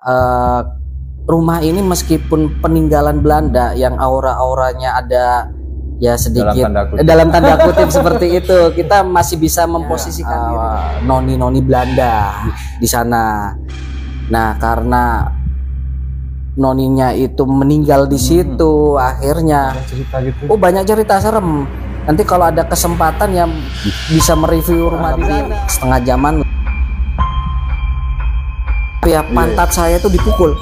eh, rumah ini meskipun peninggalan Belanda yang aura-auranya ada ya sedikit dalam tanda kutip seperti itu, kita masih bisa memposisikan noni-noni Belanda di sana. Nah, karena noninya itu meninggal di situ, akhirnya cerita gitu. Oh, banyak cerita serem. Nanti kalau ada kesempatan yang bisa mereview rumah di sini setengah jaman. Ya pantat saya tuh dipukul.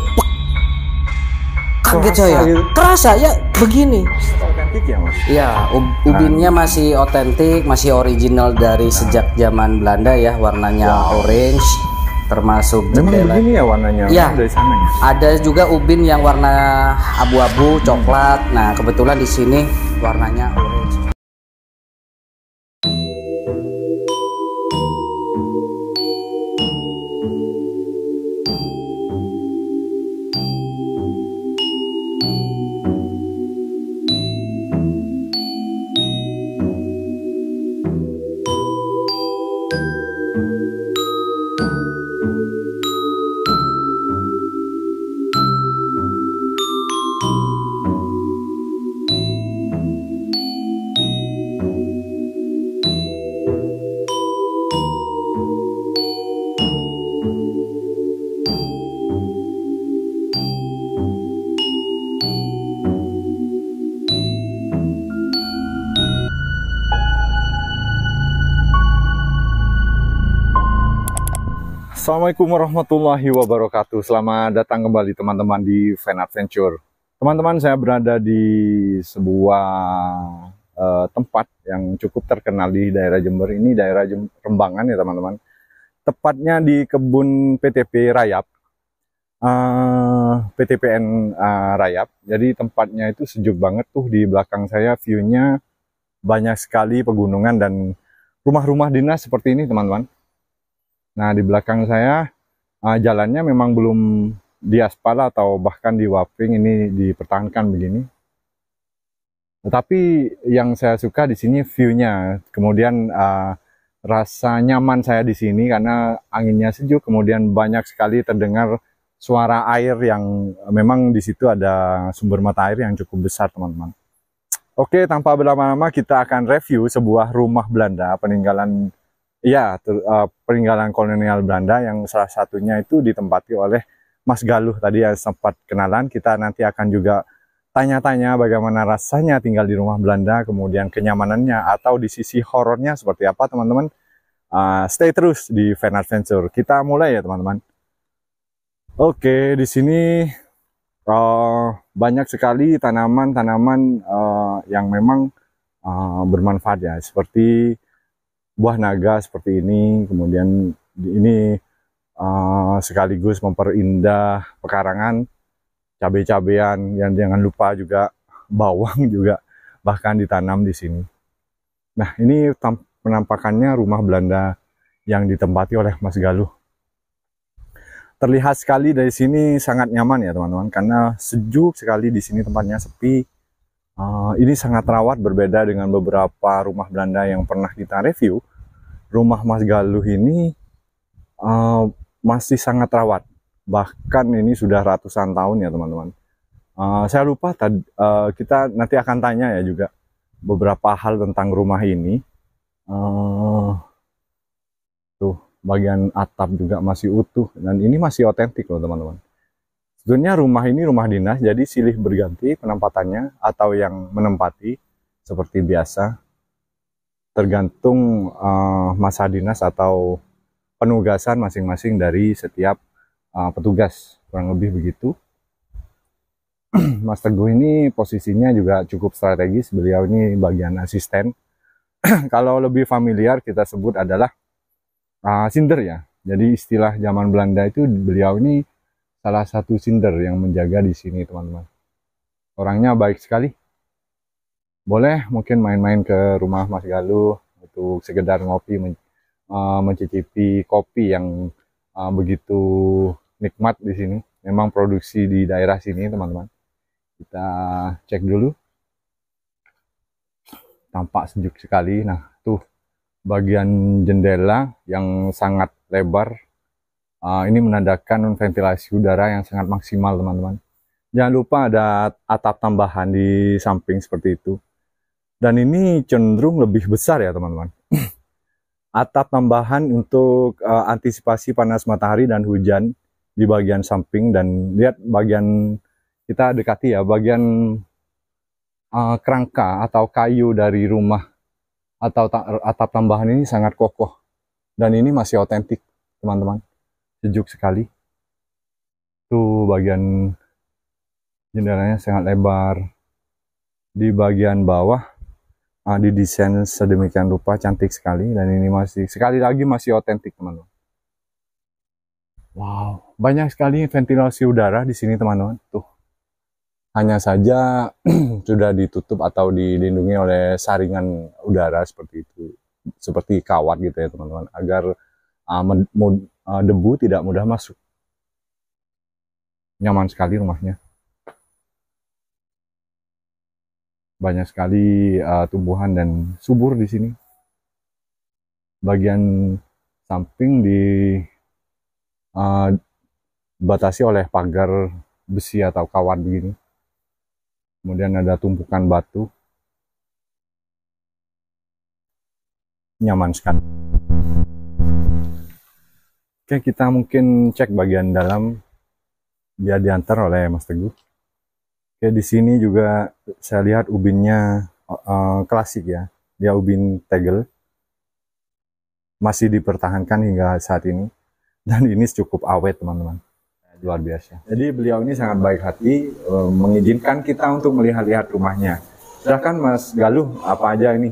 Kaget saya. Gitu. Kerasa ya begini. Otentik ya Mas? Iya, ubinnya masih otentik, masih original dari sejak zaman Belanda ya, warnanya orange. Termasuk jendela. Begini ya warnanya ya, dari sana ya? Ada juga ubin yang warna abu-abu coklat. Nah, kebetulan di sini warnanya orange. Assalamualaikum warahmatullahi wabarakatuh. Selamat datang kembali teman-teman di Van Adventure. Teman-teman, saya berada di sebuah tempat yang cukup terkenal di daerah Jember. Ini daerah Rembangan ya teman-teman. Tepatnya di kebun PTP Rayap, PTPN Rayap. Jadi tempatnya itu sejuk banget tuh. Di belakang saya view-nya banyak sekali pegunungan dan rumah-rumah dinas seperti ini teman-teman. Nah, di belakang saya jalannya memang belum diaspal atau bahkan di waping, ini dipertahankan begini. Tetapi yang saya suka di sini view-nya, kemudian rasa nyaman saya di sini karena anginnya sejuk, kemudian banyak sekali terdengar suara air yang memang di situ ada sumber mata air yang cukup besar teman-teman. Oke, tanpa berlama-lama kita akan review sebuah rumah Belanda peninggalan. Ya, peninggalan kolonial Belanda yang salah satunya itu ditempati oleh Mas Galuh tadi yang sempat kenalan. Kita nanti akan juga tanya-tanya bagaimana rasanya tinggal di rumah Belanda, kemudian kenyamanannya atau di sisi horornya seperti apa teman-teman. Stay terus di Van Adventure. Kita mulai ya teman-teman. Oke, di sini banyak sekali tanaman-tanaman yang memang bermanfaat ya, seperti buah naga seperti ini, kemudian ini sekaligus memperindah pekarangan, cabai-cabean, yang jangan lupa juga bawang juga bahkan ditanam di sini. Nah, ini penampakannya rumah Belanda yang ditempati oleh Mas Galuh. Terlihat sekali dari sini sangat nyaman ya teman-teman, karena sejuk sekali di sini, tempatnya sepi. Ini sangat rawat, berbeda dengan beberapa rumah Belanda yang pernah kita review. Rumah Mas Galuh ini masih sangat rawat, bahkan ini sudah ratusan tahun ya teman-teman. Saya lupa kita nanti akan tanya ya juga beberapa hal tentang rumah ini. Tuh, bagian atap juga masih utuh dan ini masih otentik loh teman-teman. Sebenarnya rumah ini rumah dinas, jadi silih berganti penempatannya atau yang menempati seperti biasa, tergantung masa dinas atau penugasan masing-masing dari setiap petugas, kurang lebih begitu. Mas Teguh ini posisinya juga cukup strategis, beliau ini bagian asisten. Kalau lebih familiar kita sebut adalah sinder ya, jadi istilah zaman Belanda itu beliau ini salah satu sinder yang menjaga di sini teman-teman. Orangnya baik sekali. Boleh mungkin main-main ke rumah Mas Galuh untuk sekedar ngopi, mencicipi kopi yang begitu nikmat di sini. Memang produksi di daerah sini teman-teman. Kita cek dulu. Tampak sejuk sekali. Nah, tuh bagian jendela yang sangat lebar Ini menandakan ventilasi udara yang sangat maksimal, teman-teman. Jangan lupa ada atap tambahan di samping seperti itu. Dan ini cenderung lebih besar ya, teman-teman. Atap tambahan untuk antisipasi panas matahari dan hujan di bagian samping. Dan lihat bagian, kita dekati ya, bagian kerangka atau kayu dari rumah atau atap tambahan ini sangat kokoh. Dan ini masih otentik, teman-teman. Sejuk sekali. Tuh bagian jendelanya sangat lebar. Di bagian bawah didesain sedemikian rupa, cantik sekali. Dan ini masih, sekali lagi masih otentik, teman-teman. Wow, banyak sekali ventilasi udara di sini, teman-teman. Tuh, hanya saja sudah ditutup atau dilindungi oleh saringan udara seperti itu, seperti kawat gitu ya, teman-teman, agar debu tidak mudah masuk. Nyaman sekali rumahnya. Banyak sekali tumbuhan dan subur di sini. Bagian samping dibatasi oleh pagar besi atau kawat begini. Kemudian ada tumpukan batu. Nyaman sekali. Oke, kita mungkin cek bagian dalam. Dia diantar oleh Mas Teguh. Oke, di sini juga saya lihat ubinnya klasik ya. Dia ubin tegel. Masih dipertahankan hingga saat ini. Dan ini cukup awet, teman-teman. Luar biasa. Jadi beliau ini sangat baik hati, mengizinkan kita untuk melihat-lihat rumahnya. Silahkan Mas Galuh, apa aja ini?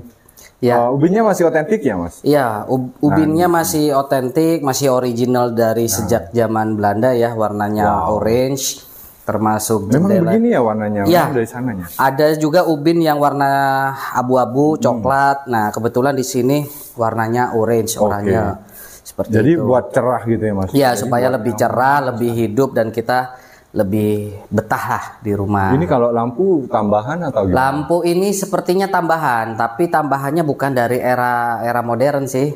Ya. Ubinnya masih otentik ya, Mas? Iya, ubinnya masih otentik, masih original dari sejak zaman Belanda ya, warnanya orange. Termasuk memang jendela. Begini ya warnanya, ya, dari sananya. Ada juga ubin yang warna abu-abu, coklat. Nah, kebetulan di sini warnanya orange, oranye. Seperti jadi itu. Buat cerah gitu ya, Mas? Ya, supaya lebih cerah, lebih hidup, dan kita lebih betah lah di rumah. Ini kalau lampu tambahan atau gimana? Lampu ini sepertinya tambahan, tapi tambahannya bukan dari era modern sih.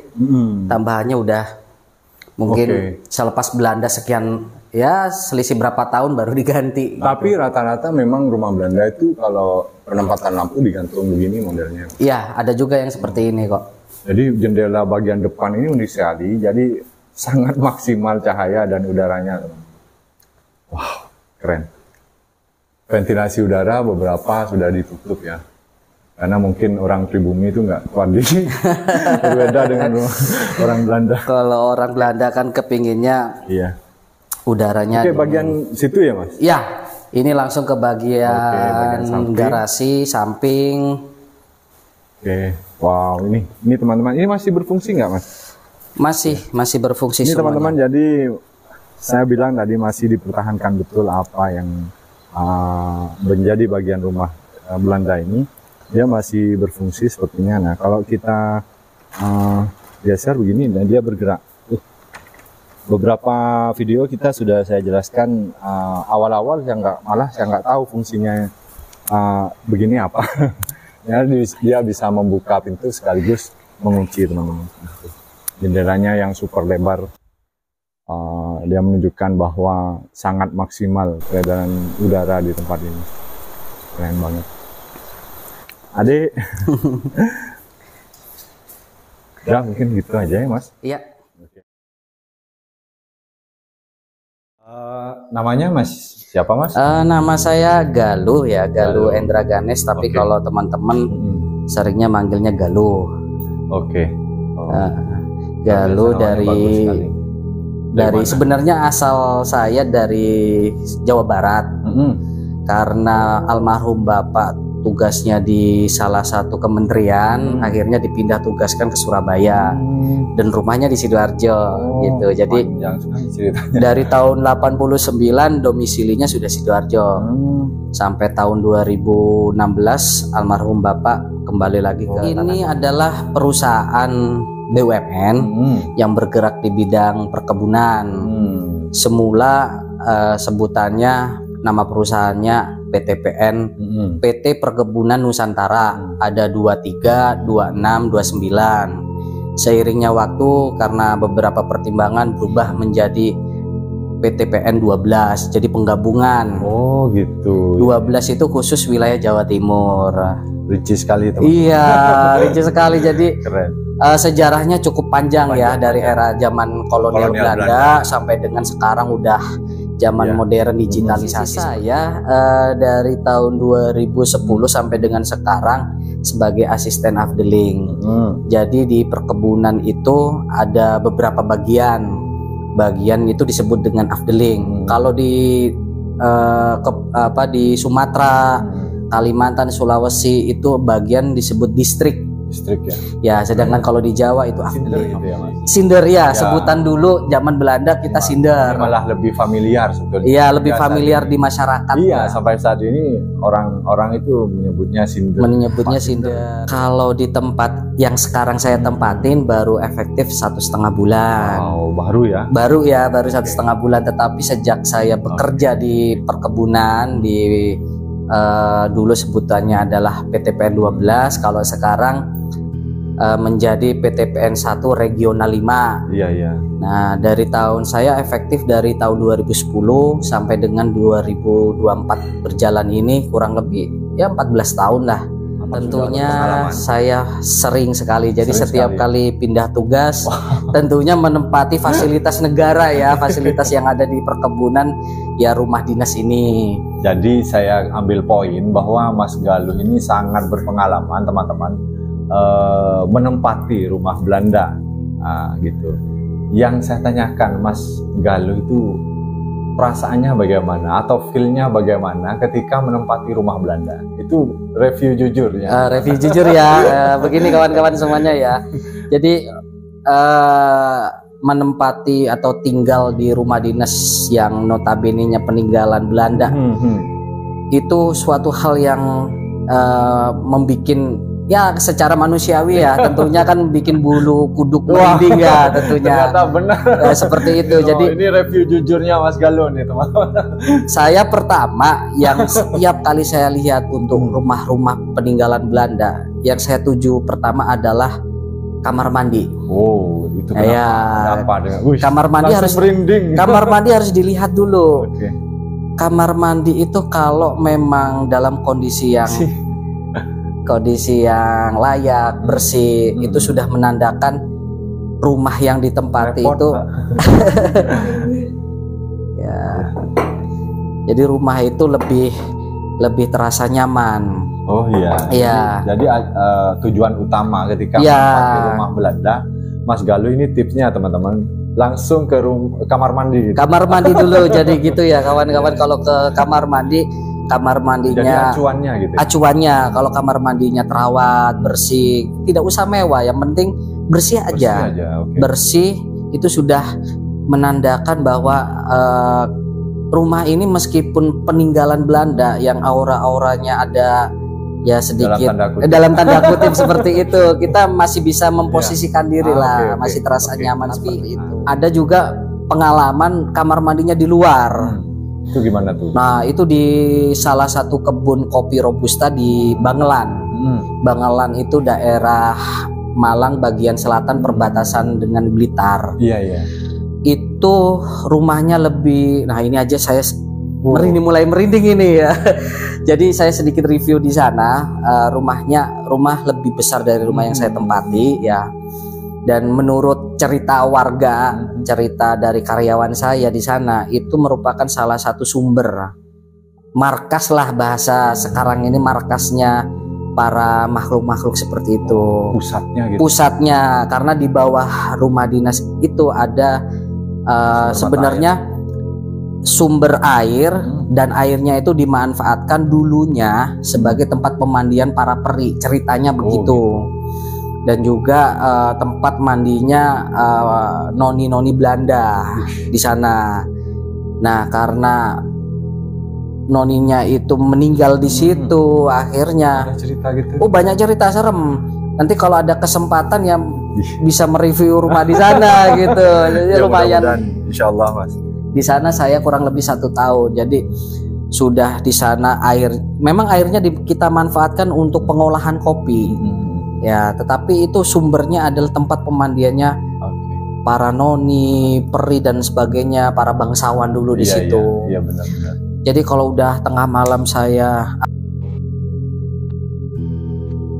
Tambahannya udah mungkin selepas Belanda sekian, ya selisih berapa tahun baru diganti. Tapi rata-rata memang rumah Belanda itu kalau penempatan lampu digantung begini modelnya. Iya, ada juga yang seperti ini kok. Jadi jendela bagian depan ini unik sekali, jadi sangat maksimal cahaya dan udaranya. Wow, keren. Ventilasi udara beberapa sudah ditutup ya. Karena mungkin orang pribumi itu nggak kuat di berbeda dengan orang Belanda. Kalau orang Belanda kan kepinginnya udaranya. Oke, bagian situ ya, Mas? Ya, ini langsung ke bagian garasi samping. Oke, wow, ini teman-teman, ini masih berfungsi nggak, Mas? Masih berfungsi. Ini teman-teman, jadi saya bilang tadi masih dipertahankan betul apa yang menjadi bagian rumah Belanda ini. Dia masih berfungsi sepertinya. Nah, kalau kita geser begini, dan dia bergerak. Beberapa video kita sudah saya jelaskan awal-awal, saya nggak tahu fungsinya begini apa. Ya, dia bisa membuka pintu sekaligus mengunci, teman-teman. Jendelanya yang super lebar. Dia menunjukkan bahwa sangat maksimal peredaran udara di tempat ini. Keren banget. Adik. Ya, mungkin gitu aja ya, Mas. Iya. Namanya Mas siapa, Mas? Nama saya Galuh ya, Galuh Endra Ganes, tapi kalau teman-teman seringnya manggilnya Galuh. Oke. Galuh dari sebenarnya asal saya dari Jawa Barat. Karena almarhum bapak tugasnya di salah satu kementerian, akhirnya dipindah tugaskan ke Surabaya, dan rumahnya di Sidoarjo gitu. Jadi dari tahun 89 domisilinya sudah Sidoarjo, sampai tahun 2016 almarhum bapak kembali lagi ke ini. Adalah perusahaan BUMN yang bergerak di bidang perkebunan. Semula sebutannya, nama perusahaannya PTPN, PT Perkebunan Nusantara. Ada 23, 26, 29. Seiringnya waktu karena beberapa pertimbangan berubah menjadi PTPN 12, jadi penggabungan. Oh gitu. 12 itu khusus wilayah Jawa Timur. Rinci sekali teman. Iya, rinci sekali. Jadi keren. Sejarahnya cukup panjang ya, dari era zaman kolonial Belanda sampai dengan sekarang udah zaman modern digitalisasi. Saya dari tahun 2010 sampai dengan sekarang sebagai asisten afdeling. Jadi di perkebunan itu ada beberapa bagian itu disebut dengan afdeling. Kalau di di Sumatera, Kalimantan, Sulawesi itu bagian disebut distrik ya. Ya, sedangkan kalau di Jawa itu afdeling. Gitu ya, Sinder ya, sebutan dulu zaman Belanda kita sinder. Malah lebih familiar sebetulnya. Iya, lebih familiar di masyarakat. Iya, sampai saat ini orang-orang itu menyebutnya sinder. Kalau di tempat yang sekarang saya tempatin baru efektif 1,5 bulan. Oh, baru ya? Baru 1,5 bulan. Tetapi sejak saya bekerja di perkebunan dulu sebutannya adalah PTPN 12, kalau sekarang menjadi PTPN 1 Regional 5. Iya. Nah, dari tahun saya efektif dari tahun 2010 sampai dengan 2024 berjalan ini kurang lebih ya 14 tahun lah. Tentunya saya sering sekali, jadi setiap kali pindah tugas tentunya menempati fasilitas negara ya, fasilitas yang ada di perkebunan ya, rumah dinas ini. Jadi saya ambil poin bahwa Mas Galuh ini sangat berpengalaman teman-teman, menempati rumah Belanda gitu. Yang saya tanyakan, Mas Galuh itu perasaannya bagaimana atau feel-nya bagaimana ketika menempati rumah Belanda? Itu review jujur ya. Review jujur ya. Begini kawan-kawan semuanya ya. Jadi menempati atau tinggal di rumah dinas yang notabene-nya peninggalan Belanda itu suatu hal yang membikin ya secara manusiawi ya, tentunya kan bikin bulu kuduk merinding ya tentunya. Ternyata benar. Seperti itu. Jadi ini review jujurnya Mas Galuh nih teman-teman. Saya pertama yang setiap kali saya lihat untuk rumah-rumah peninggalan Belanda, yang saya tuju pertama adalah kamar mandi. Oh, itu kenapa? Kamar mandi harus merinding. Kamar mandi harus dilihat dulu. Kamar mandi itu kalau memang dalam kondisi yang layak, bersih, itu sudah menandakan rumah yang ditempati itu ya. Jadi rumah itu lebih terasa nyaman. Oh iya. Iya. Jadi tujuan utama ketika menempati rumah Belanda, Mas Galuh ini tipsnya teman-teman, langsung ke kamar mandi. Kamar mandi dulu. Jadi gitu ya kawan-kawan, kalau ke kamar mandinya jadi acuannya gitu. Acuannya kalau kamar mandinya terawat, bersih, tidak usah mewah, yang penting bersih aja. Bersih itu sudah menandakan bahwa rumah ini meskipun peninggalan Belanda yang aura-auranya ada ya sedikit dalam tanda kutip seperti itu, kita masih bisa memposisikan diri lah, masih terasa nyaman seperti itu. Ada juga pengalaman kamar mandinya di luar. Itu gimana tuh? Nah, itu di salah satu kebun kopi robusta di Bangelan. Bangelan itu daerah Malang bagian selatan, perbatasan dengan Blitar. Iya. Itu rumahnya lebih, nah ini aja saya mulai merinding ini ya. Jadi saya sedikit review di sana. Rumah lebih besar dari rumah yang saya tempati ya. Dan menurut cerita warga, cerita dari karyawan saya di sana, itu merupakan salah satu sumber markas lah, bahasa sekarang ini markasnya para makhluk-makhluk seperti itu. Pusatnya, karena di bawah rumah dinas itu ada sebenarnya sumber air, dan airnya itu dimanfaatkan dulunya sebagai tempat pemandian para peri, ceritanya begitu. Dan juga tempat mandinya noni-noni Belanda di sana. Nah, karena noninya itu meninggal di situ, akhirnya banyak cerita serem. Nanti kalau ada kesempatan ya bisa mereview rumah di sana gitu. Jadi ya, lumayan. Insyaallah Mas. Di sana saya kurang lebih 1 tahun. Jadi sudah di sana memang airnya kita manfaatkan untuk pengolahan kopi. Ya, tetapi itu sumbernya adalah tempat pemandiannya para noni, peri dan sebagainya, para bangsawan dulu di situ. Iya, benar-benar. Jadi kalau udah tengah malam saya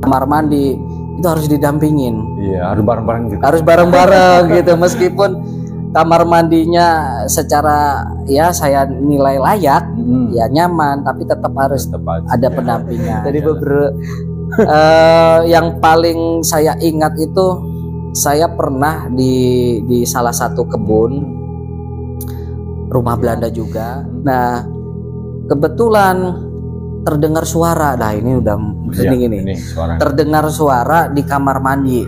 kamar mandi itu harus didampingin. Iya, harus bareng-bareng gitu. Harus bareng-bareng gitu, meskipun kamar mandinya secara ya saya nilai layak, ya nyaman, tapi tetap harus ada pendampingnya. Jadi beberapa yang paling saya ingat itu saya pernah di salah satu kebun rumah Belanda juga. Nah, kebetulan terdengar suara. Nah, ini udah merinding ini. Terdengar suara di kamar mandi.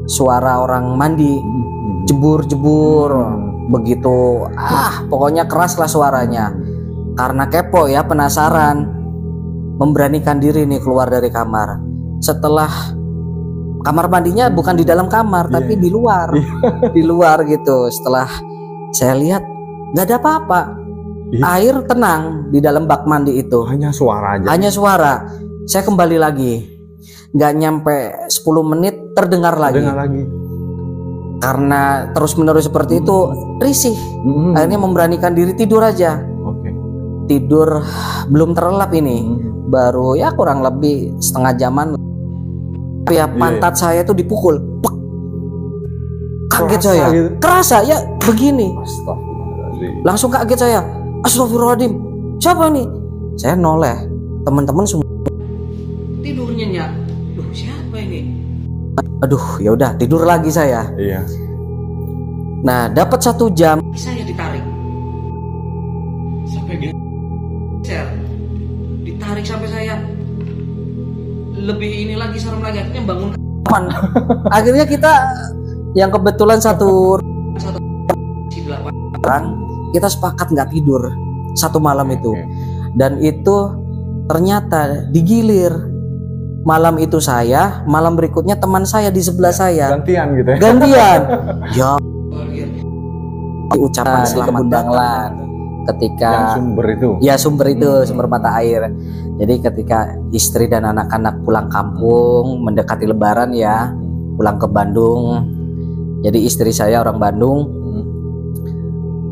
Suara orang mandi jebur-jebur begitu. Pokoknya keras lah suaranya. Karena kepo ya, penasaran, memberanikan diri nih keluar dari kamar. Setelah kamar mandinya bukan di dalam kamar, tapi di luar. Di luar gitu. Setelah saya lihat nggak ada apa-apa. Air tenang di dalam bak mandi itu. Hanya suara aja. Hanya suara. Saya kembali lagi. Nggak nyampe 10 menit terdengar lagi. Karena terus-menerus seperti itu risih. Akhirnya memberanikan diri tidur aja. Tidur belum terlelap ini. Baru ya kurang lebih setengah jaman. Ya pantat saya itu dipukul. Kaget saya. Gitu. Kerasa ya begini. Langsung kaget saya. Astagfirullahaladzim, siapa ini? Saya noleh, teman-teman semua tidur nyenyak. Duh, siapa ini? Aduh, ya udah tidur lagi saya. Iya. Nah, dapat 1 jam saya ditarik sampai ditarik sampai saya lebih ini lagi, serem lagi, akhirnya bangun. Akhirnya kita yang kebetulan satu orang, kita sepakat nggak tidur 1 malam itu. Dan itu ternyata digilir. Malam itu saya, malam berikutnya teman saya di sebelah saya. Gantian gitu ya. Gantian. Ya. Ucapan selamat Danglan ketika yang sumber itu. Ya, sumber itu, sumber mata air. Jadi ketika istri dan anak-anak pulang kampung mendekati Lebaran ya, pulang ke Bandung. Jadi istri saya orang Bandung.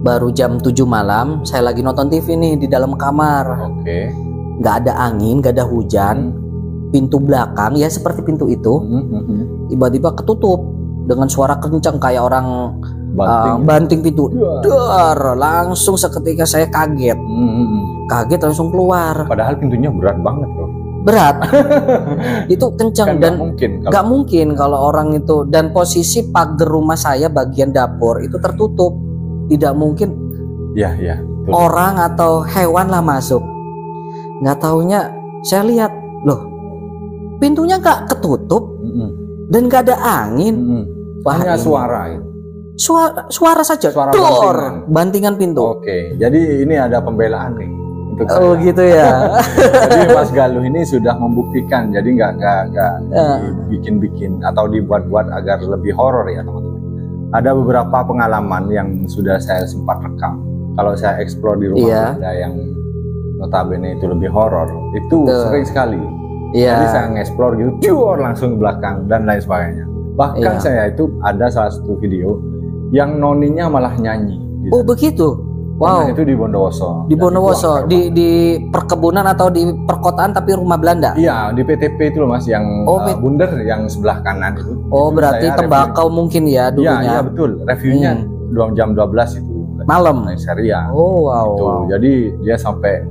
Baru jam 7 malam, saya lagi nonton TV nih di dalam kamar. Nggak ada angin, nggak ada hujan. Pintu belakang ya seperti pintu itu, tiba-tiba ketutup dengan suara kencang kayak orang banting pintu. Dar, langsung seketika saya kaget. Kaget langsung keluar. Padahal pintunya berat banget loh. Berat. Itu kencang. Kan dan nggak mungkin kalau orang itu, dan posisi pagar rumah saya bagian dapur itu tertutup. Tidak mungkin orang atau hewan lah masuk. Nggak taunya saya lihat, loh pintunya nggak ketutup dan nggak ada angin. Hanya suara. Suara saja. Suara bantingan pintu. Jadi ini ada pembelaan nih untuk saya. Gitu ya. Jadi Mas Galuh ini sudah membuktikan. Jadi nggak dibikin-bikin atau dibuat-buat agar lebih horor ya teman-teman. Ada beberapa pengalaman yang sudah saya sempat rekam. Kalau saya explore di rumah ada yang notabene itu lebih horor. Itu sering sekali. Jadi saya nge-explore gitu, langsung ke belakang dan lain sebagainya. Bahkan saya itu ada salah satu video yang noninya malah nyanyi. Gitu. Oh begitu? Wow. Itu di Bondowoso. Di Bondowoso, di perkebunan atau di perkotaan tapi rumah Belanda? Iya, di PTP itu loh Mas, yang bunder yang sebelah kanan itu. Oh itu berarti tembakau mungkin ya dulunya? Iya betul, reviewnya jam 12 itu. Malam? Seria. Oh wow, gitu. Jadi dia sampai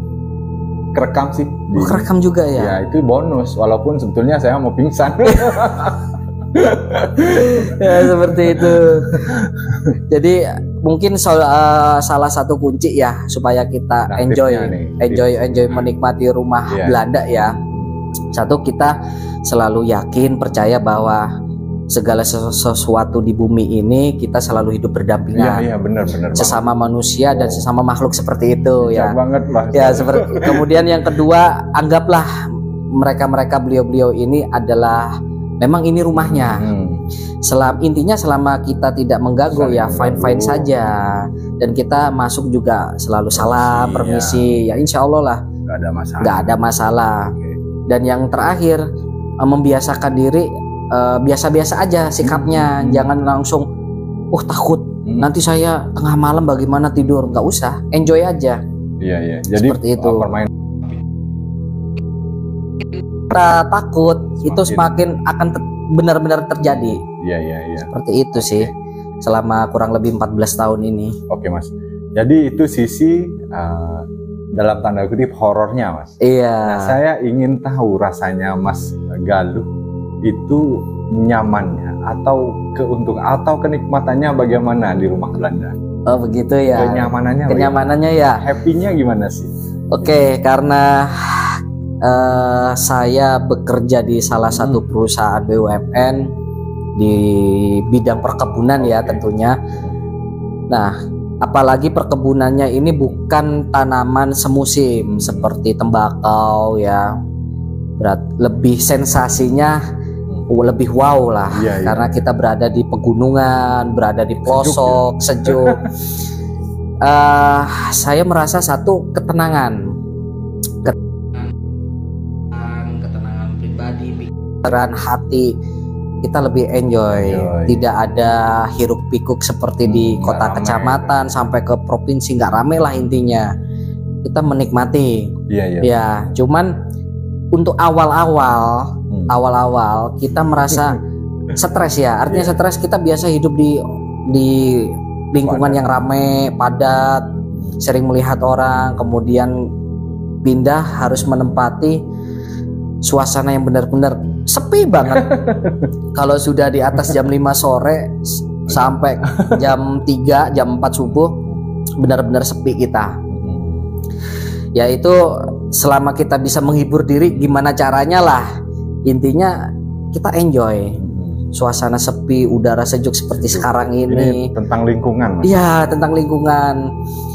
kerekam sih. Kerekam juga ya? Ya itu bonus, walaupun sebetulnya saya mau pingsan. Ya seperti itu. Jadi mungkin salah satu kunci ya supaya kita enjoy menikmati rumah Belanda ya. Satu, kita selalu yakin, percaya bahwa segala sesuatu di bumi ini kita selalu hidup berdampingan. Iya benar. Sesama manusia dan sesama makhluk seperti itu ya. Banget Mas. Ya seperti. Kemudian yang kedua, anggaplah mereka beliau ini adalah memang ini rumahnya. Intinya selama kita tidak mengganggu ya fine saja, dan kita masuk juga selalu salam permisi ya insya Allah lah nggak ada masalah. Dan yang terakhir, membiasakan diri biasa-biasa aja sikapnya, jangan langsung takut nanti saya tengah malam bagaimana tidur. Nggak usah, enjoy aja. Iya. Jadi seperti itu. Permain kita takut itu semakin akan benar-benar terjadi. Iya. Seperti itu sih selama kurang lebih 14 tahun ini. Oke Mas. Jadi itu sisi dalam tanda kutip horornya Mas. Iya. Nah, saya ingin tahu rasanya Mas Galuh itu nyamannya atau kenikmatannya bagaimana di rumah Belanda? Oh begitu ya. Kenyamanannya ya. Happy-nya gimana sih? Oke, karena saya bekerja di salah satu perusahaan BUMN di bidang perkebunan ya tentunya. Nah, apalagi perkebunannya ini bukan tanaman semusim seperti tembakau ya. Lebih sensasinya lebih wow lah, karena kita berada di pegunungan, berada di pelosok, sejuk. Saya merasa satu ketenangan pribadi, pikiran, hati kita lebih enjoy. Tidak ada hiruk pikuk seperti di kota kecamatan sampai ke provinsi, nggak rame lah intinya. Kita menikmati. Ya, cuman untuk awal-awal kita merasa stres ya. Artinya stres, kita biasa hidup di lingkungan yang ramai, padat, sering melihat orang, kemudian pindah harus menempati suasana yang benar-benar sepi banget. Kalau sudah di atas jam 5 sore sampai jam 3, jam 4 subuh benar-benar sepi kita. Yaitu selama kita bisa menghibur diri gimana caranya lah. Intinya kita enjoy suasana sepi, udara sejuk seperti sekarang ini. Tentang lingkungan. Iya, tentang lingkungan.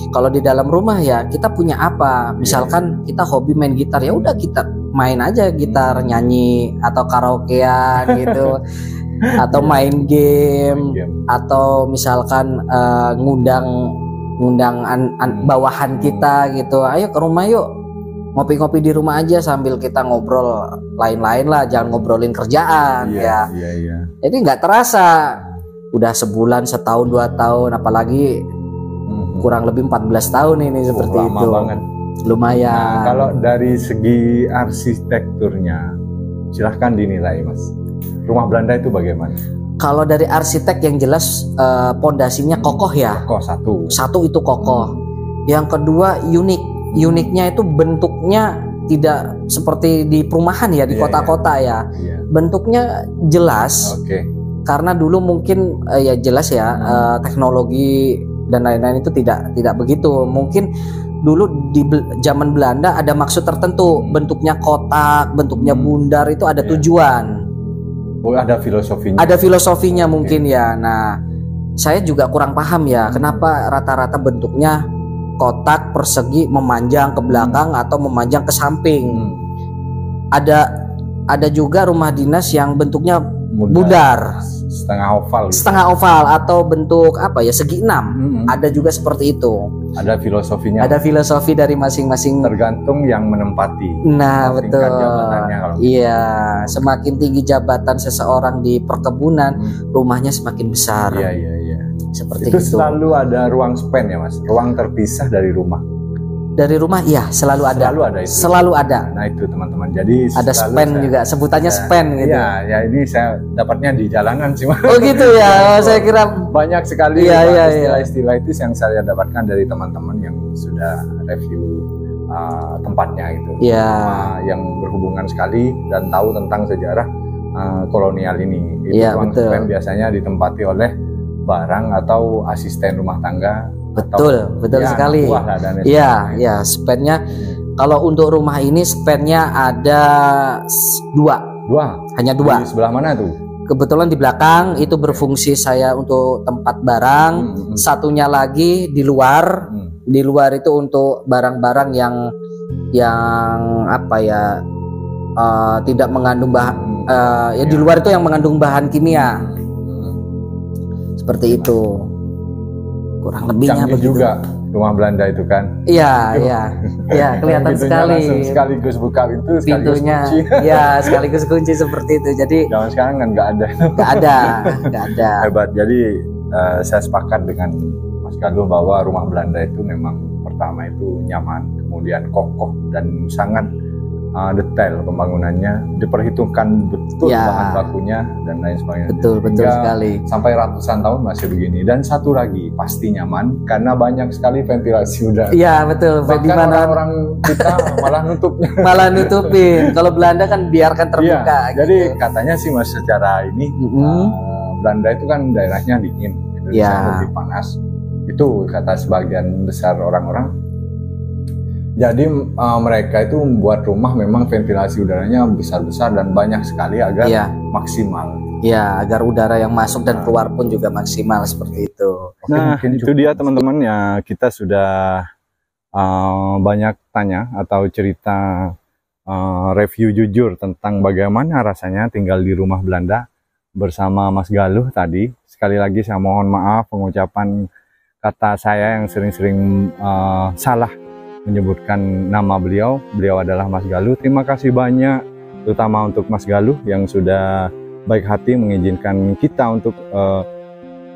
Kalau di dalam rumah ya kita punya apa? Misalkan kita hobi main gitar, ya udah kita main aja gitar, nyanyi atau karaokean gitu. Atau main game, atau misalkan ngundang bawahan kita gitu. Ayo ke rumah yuk. Ngopi-ngopi di rumah aja sambil kita ngobrol lain-lain lah, jangan ngobrolin kerjaan ya. Jadi nggak terasa udah sebulan, setahun, 2 tahun, apalagi kurang lebih 14 tahun ini seperti lama itu. Banget. Lumayan. Nah, kalau dari segi arsitekturnya, silahkan dinilai Mas. Rumah Belanda itu bagaimana? Kalau dari arsitek yang jelas pondasinya kokoh ya. Kokoh satu itu kokoh. Yang kedua uniknya itu bentuknya tidak seperti di perumahan ya, di kota-kota ya. Bentuknya jelas. Karena dulu mungkin ya jelas ya, teknologi dan lain-lain itu tidak begitu. Mungkin dulu di zaman Belanda ada maksud tertentu, bentuknya kotak, bentuknya bundar, itu ada tujuan. Ada filosofinya. Ada filosofinya mungkin ya. Nah, saya juga kurang paham ya, kenapa rata-rata bentuknya kotak persegi memanjang ke belakang atau memanjang ke samping. Ada juga rumah dinas yang bentuknya bundar, setengah oval atau bentuk apa ya, segi 6. Ada juga seperti itu. Ada filosofinya. Ada filosofi dari masing-masing. Tergantung yang menempati. Nah betul. Iya, semakin tinggi jabatan seseorang di perkebunan, rumahnya semakin besar. Iya. Seperti itu selalu ada ruang span ya Mas, ruang terpisah dari rumah. Dari rumah iya selalu ada itu. Selalu ada. Nah itu teman-teman, jadi ada span juga, sebutannya span gitu. Ya ini saya dapatnya di jalanan sih Mas. Oh gitu ya. Saya kira banyak sekali istilah-istilah itu yang saya dapatkan dari teman-teman yang sudah review tempatnya gitu. Yang berhubungan sekali dan tahu tentang sejarah kolonial ini. Itu ruang span biasanya ditempati oleh barang atau asisten rumah tangga. Betul sekali. Iya, span-nya kalau untuk rumah ini span-nya ada 2. Hanya 2. Di sebelah mana tuh? Kebetulan di belakang itu berfungsi saya untuk tempat barang. Satunya lagi di luar. Di luar itu untuk barang-barang yang apa ya, tidak mengandung bahan di luar itu yang mengandung bahan kimia. Seperti itu. kurang lebihnya canggih begitu juga rumah Belanda itu kan. Iya, iya, iya, kelihatan sekali. Sekaligus buka pintu, sekaligus Pintunya, kunci. ya sekaligus kunci seperti itu. Jadi Zaman sekarang kan nggak ada. nggak ada. Hebat. Jadi saya sepakat dengan Mas Galuh bahwa rumah Belanda itu memang pertama itu nyaman, kemudian kokoh dan sangat detail pembangunannya, diperhitungkan betul bahan bakunya dan lain sebagainya. Betul sekali. Sampai ratusan tahun masih begini. Dan satu lagi pasti nyaman karena banyak sekali ventilasi udara. Iya betul. Bahkan orang-orang kita malah nutupnya. Malah nutupin. Kalau Belanda kan biarkan terbuka. Iya, jadi katanya sih Mas secara ini Belanda itu kan daerahnya dingin, Indonesia lebih panas. Itu kata sebagian besar orang-orang. Jadi mereka itu membuat rumah memang ventilasi udaranya besar-besar dan banyak sekali agar maksimal. Ya, agar udara yang masuk dan keluar pun juga maksimal seperti itu. Nah, itu dia teman-teman ya, kita sudah banyak tanya atau cerita review jujur tentang bagaimana rasanya tinggal di rumah Belanda bersama Mas Galuh tadi. Sekali lagi saya mohon maaf pengucapan kata saya yang sering-sering salah menyebutkan nama beliau. Beliau adalah Mas Galuh. Terima kasih banyak terutama untuk Mas Galuh yang sudah baik hati mengizinkan kita untuk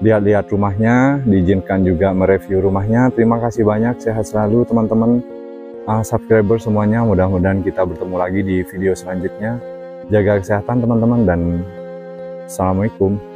lihat-lihat rumahnya, diizinkan juga mereview rumahnya. Terima kasih banyak, sehat selalu teman-teman subscriber semuanya. Mudah-mudahan kita bertemu lagi di video selanjutnya. Jaga kesehatan teman-teman dan assalamualaikum.